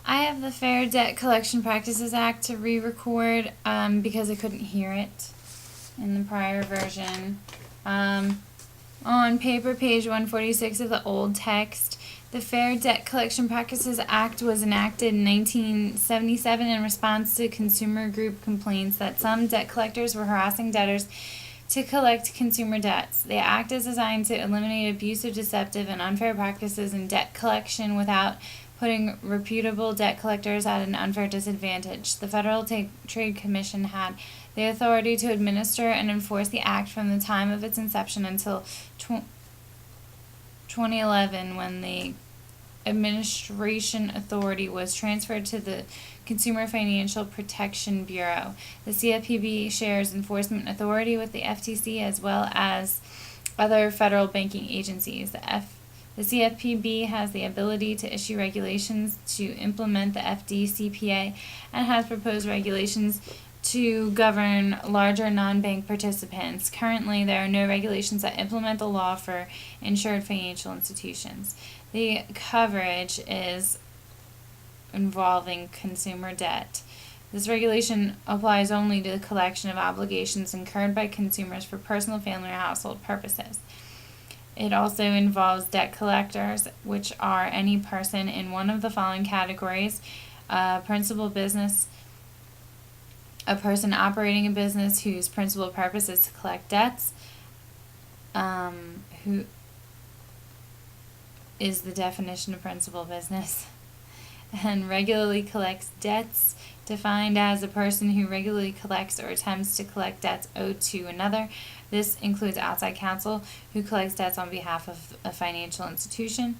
I have the Fair Debt Collection Practices Act to re-record because I couldn't hear it in the prior version. On paper, page 146 of the old text, the Fair Debt Collection Practices Act was enacted in 1977 in response to consumer group complaints that some debt collectors were harassing debtors to collect consumer debts. The act is designed to eliminate abusive, deceptive, and unfair practices in debt collection without putting reputable debt collectors at an unfair disadvantage. The Federal Trade Commission had the authority to administer and enforce the act from the time of its inception until 2011, when the administration authority was transferred to the Consumer Financial Protection Bureau. The CFPB shares enforcement authority with the FTC as well as other federal banking agencies. The CFPB has the ability to issue regulations to implement the FDCPA and has proposed regulations to govern larger non-bank participants. Currently, there are no regulations that implement the law for insured financial institutions. The coverage is involving consumer debt. This regulation applies only to the collection of obligations incurred by consumers for personal, family, or household purposes. It also involves debt collectors, which are any person in one of the following categories: principal business, a person operating a business whose principal purpose is to collect debts, who is the definition of principal business, and regularly collects debts, defined as a person who regularly collects or attempts to collect debts owed to another. This includes outside counsel who collects debts on behalf of a financial institution.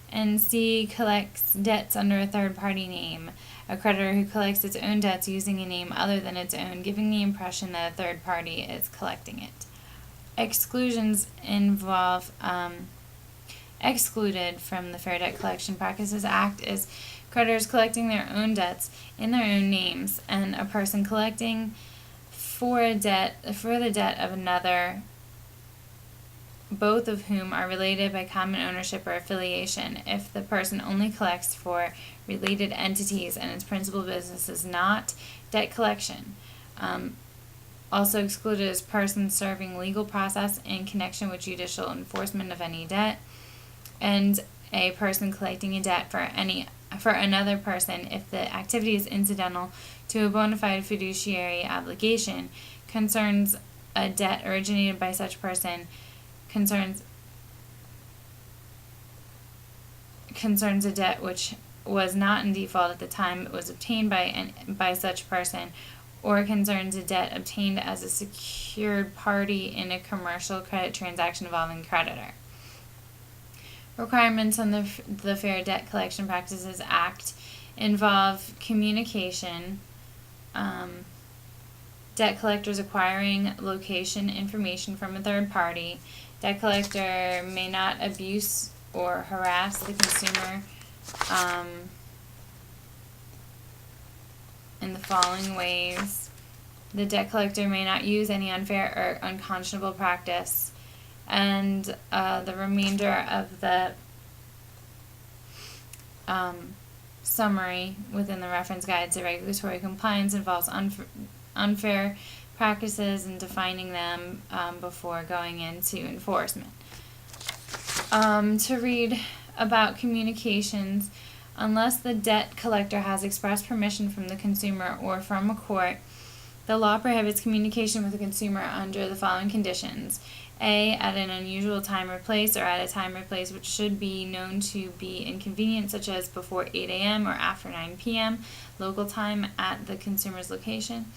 And C, collects debts under a third-party name, a creditor who collects its own debts using a name other than its own, giving the impression that a third party is collecting it. Exclusions involve excluded from the Fair Debt Collection Practices Act is creditors collecting their own debts in their own names, and a person collecting for the debt of another, both of whom are related by common ownership or affiliation. If the person only collects for related entities and its principal business is not debt collection. Also excluded is persons serving legal process in connection with judicial enforcement of any debt, and a person collecting a debt for another person if the activity is incidental to a bona fide fiduciary obligation, concerns a debt originated by such person, concerns a debt which was not in default at the time it was obtained by such person, or concerns a debt obtained as a secured party in a commercial credit transaction involving creditor. Requirements on the Fair Debt Collection Practices Act involve communication, debt collectors acquiring location information from a third party. Debt collector may not abuse or harass the consumer in the following ways. The debt collector may not use any unfair or unconscionable practice. And the remainder of the summary within the reference guide to regulatory compliance involves unfair practices and defining them before going into enforcement. To read about communications, unless the debt collector has express permission from the consumer or from a court, the law prohibits communication with the consumer under the following conditions: A, at an unusual time or place, or at a time or place which should be known to be inconvenient, such as before 8 a.m. or after 9 p.m. local time at the consumer's location.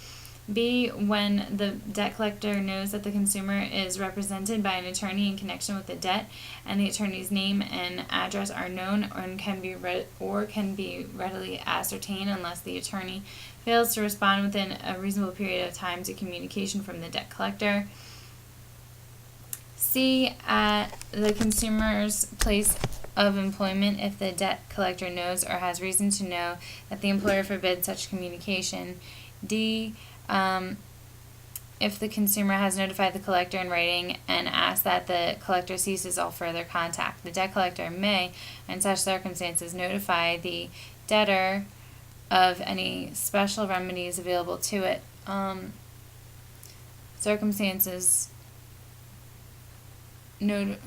B, when the debt collector knows that the consumer is represented by an attorney in connection with the debt, and the attorney's name and address are known and can be readily ascertained, unless the attorney fails to respond within a reasonable period of time to communication from the debt collector. C, at the consumer's place of employment, if the debt collector knows or has reason to know that the employer forbids such communication. D, if the consumer has notified the collector in writing and asked that the collector ceases all further contact. The debt collector may, in such circumstances, notify the debtor of any special remedies available to it. Circumstances notify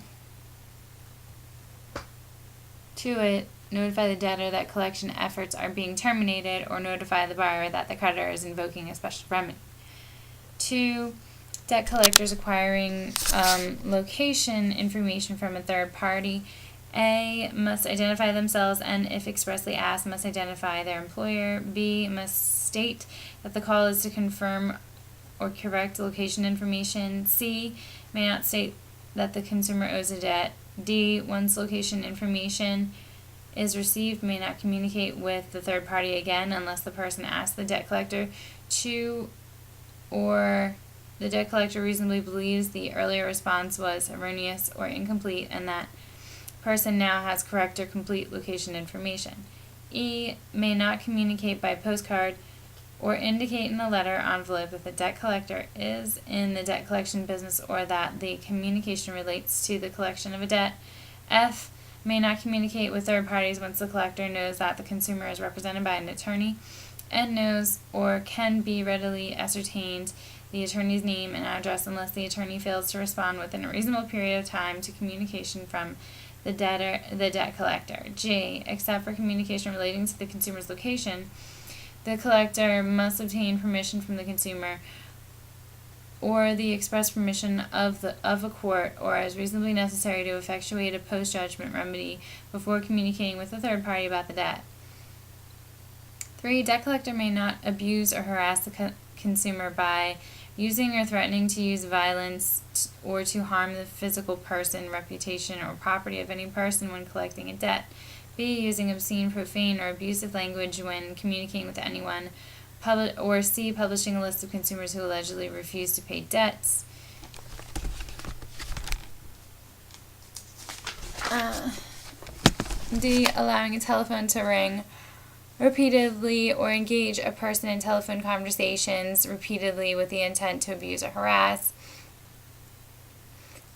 the debtor that collection efforts are being terminated, or notify the borrower that the creditor is invoking a special remedy. 2. Debt collectors acquiring location information from a third party. A, must identify themselves and, if expressly asked, must identify their employer. B, must state that the call is to confirm or correct location information. C, may not state that the consumer owes a debt. D, once location information is received, may not communicate with the third party again unless the person asks the debt collector to, or the debt collector reasonably believes the earlier response was erroneous or incomplete and that person now has correct or complete location information. E, may not communicate by postcard or indicate in a letter envelope that the debt collector is in the debt collection business or that the communication relates to the collection of a debt. F, may not communicate with third parties once the collector knows that the consumer is represented by an attorney and knows or can be readily ascertained the attorney's name and address unless the attorney fails to respond within a reasonable period of time to communication from the debt collector. G, except for communication relating to the consumer's location, the collector must obtain permission from the consumer or the express permission of a court or as reasonably necessary to effectuate a post-judgment remedy before communicating with a third party about the debt. 3. Debt collector may not abuse or harass the consumer by using or threatening to use violence or to harm the physical person, reputation, or property of any person when collecting a debt. B. Using obscene, profane, or abusive language when communicating with anyone. Or C. Publishing a list of consumers who allegedly refuse to pay debts. D. Allowing a telephone to ring repeatedly or engage a person in telephone conversations repeatedly with the intent to abuse or harass.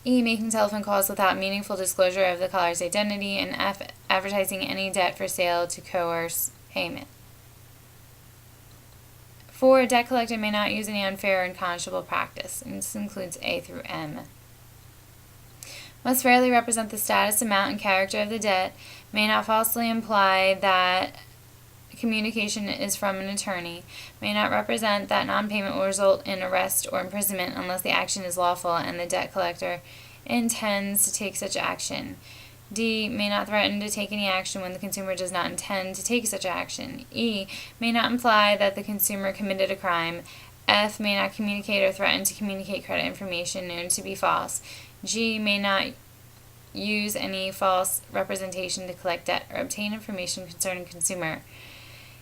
E. Making telephone calls without meaningful disclosure of the caller's identity. And F. Advertising any debt for sale to coerce payment. 4. Debt collector may not use any unfair or unconscionable practice, and this includes A through M. Must fairly represent the status, amount, and character of the debt. May not falsely imply that communication is from an attorney. May not represent that non-payment will result in arrest or imprisonment unless the action is lawful and the debt collector intends to take such action. D. May not threaten to take any action when the consumer does not intend to take such action. E. May not imply that the consumer committed a crime. F. May not communicate or threaten to communicate credit information known to be false. G. May not use any false representation to collect debt or obtain information concerning consumer.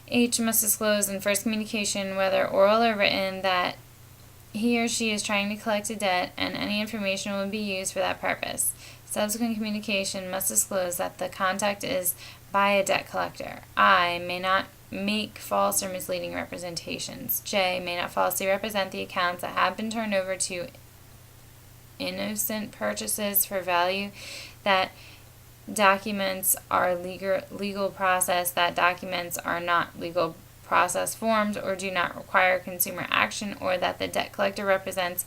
H. Must disclose in first communication, whether oral or written, that he or she is trying to collect a debt and any information will be used for that purpose. Subsequent communication must disclose that the contact is by a debt collector. I. May not make false or misleading representations. J. May not falsely represent the accounts that have been turned over to innocent purchases for value, that documents are legal process, that documents are not legal process forms or do not require consumer action, or that the debt collector represents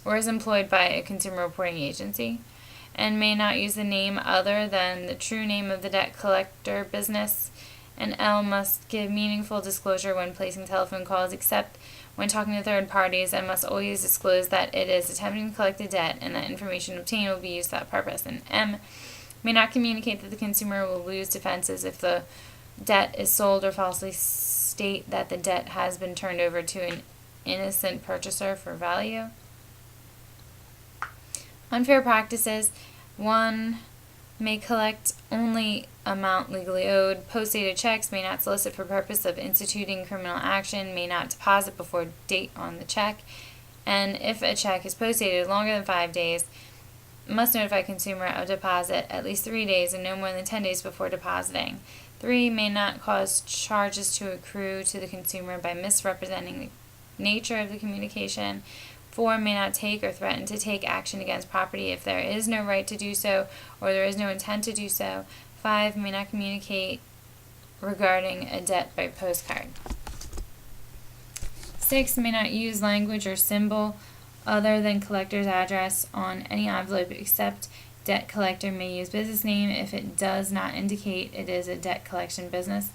or is employed by a consumer reporting agency, and may not use the name other than the true name of the debt collector business. And L. Must give meaningful disclosure when placing telephone calls, except when talking to third parties, and must always disclose that it is attempting to collect a debt and that information obtained will be used for that purpose. And M. May not communicate that the consumer will lose defenses if the debt is sold, or falsely state that the debt has been turned over to an innocent purchaser for value. Unfair practices. 1. May collect only amount legally owed. Post-dated checks. May not solicit for purpose of instituting criminal action. May not deposit before date on the check. And if a check is post-dated longer than 5 days, must notify consumer of deposit at least 3 days and no more than 10 days before depositing. 3. May not cause charges to accrue to the consumer by misrepresenting the nature of the communication. 4, may not take or threaten to take action against property if there is no right to do so or there is no intent to do so. 5, may not communicate regarding a debt by postcard. 6, may not use language or symbol other than collector's address on any envelope except debt collector may use business name if it does not indicate it is a debt collection business.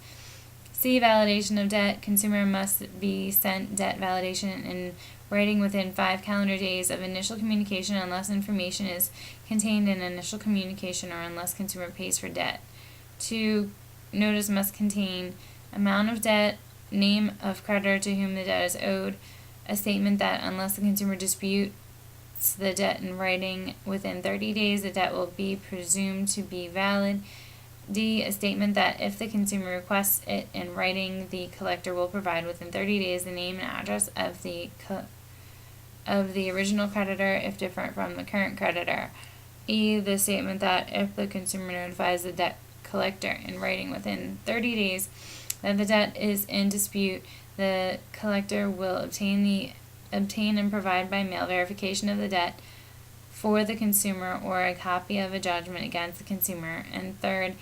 C, validation of debt. Consumer must be sent debt validation in writing within 5 calendar days of initial communication unless information is contained in initial communication or unless consumer pays for debt. 2, notice must contain amount of debt, name of creditor to whom the debt is owed, a statement that unless the consumer disputes the debt in writing within 30 days, the debt will be presumed to be valid. D, a statement that if the consumer requests it in writing, the collector will provide within 30 days the name and address of the original creditor if different from the current creditor. E, the statement that if the consumer notifies the debt collector in writing within 30 days that the debt is in dispute, the collector will obtain and provide by mail verification of the debt for the consumer or a copy of a judgment against the consumer. And third,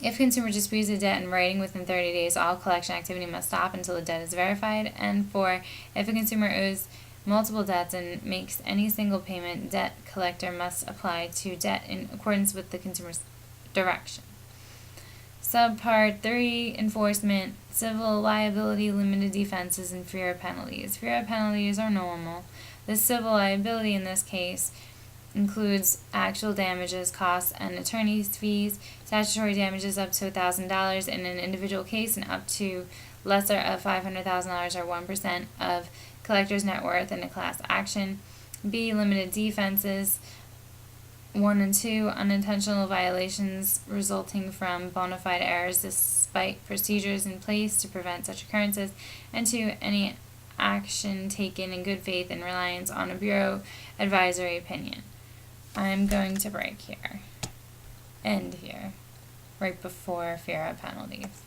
if consumer disputes a debt in writing within 30 days, all collection activity must stop until the debt is verified. And 4, if a consumer owes multiple debts and makes any single payment, debt collector must apply to debt in accordance with the consumer's direction. Subpart 3, enforcement, civil liability, limited defenses, and fear of penalties. Fear of penalties are normal. The civil liability in this case includes actual damages, costs, and attorney's fees, statutory damages up to $1,000 in an individual case and up to lesser of $500,000 or 1% of collector's net worth in a class action. B, limited defenses. 1 and 2, unintentional violations resulting from bona fide errors despite procedures in place to prevent such occurrences. And 2, any action taken in good faith and reliance on a Bureau advisory opinion. I'm going to break here. End here. Right before fear of penalties.